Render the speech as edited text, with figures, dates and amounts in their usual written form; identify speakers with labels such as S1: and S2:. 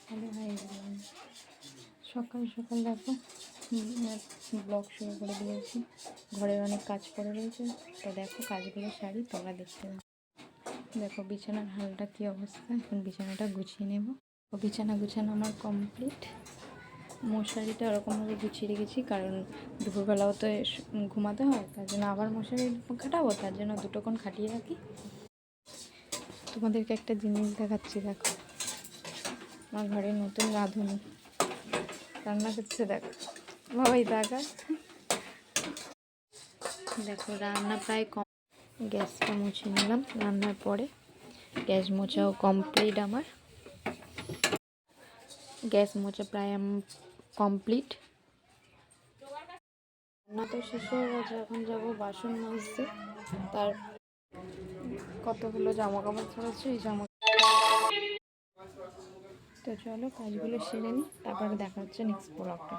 S1: তাহলে হয়ে গেল। সকাল সকাল দেখো ব্লগ শুরু করে দিয়েছি। ঘরের অনেক কাজ পড়ে রয়েছে, তো দেখো কাজগুলো সারি তোমরা দেখতে দাও। দেখো বিছানার হালটা কী অবস্থা। এখন বিছানাটা গুছিয়ে নেব। ও বিছানা গুছানো আমার কমপ্লিট। মশারিটা ওরকমভাবে গুছিয়ে রেখেছি, কারণ দুপুরবেলাও তো ঘুমাতে হয়, তার জন্য আবার মশারি খাটাবো, তার জন্য দুটো কোণ খাটিয়ে রাখি। তোমাদেরকে একটা জিনিস দেখাচ্ছি। দেখো আমার ঘরে নতুন রাঁধুনি রান্না করছে। দেখো বাবাই দেখা। দেখো রান্না প্রায় কম। গ্যাসটা মুছে নিলাম রান্নার পরে। গ্যাস মোছাও কমপ্লিট আমার। গ্যাস মোছা প্রায় কমপ্লিট। রান্না তো শেষ হয়ে গেছে, এখন যাবো বাসন মাজতে। তার কতগুলো জামা কাপড় পরেছে, এই জামা। তো চলো কাজগুলো সেরে নিই, তারপরে দেখা হচ্ছে নেক্সট ব্লগটা।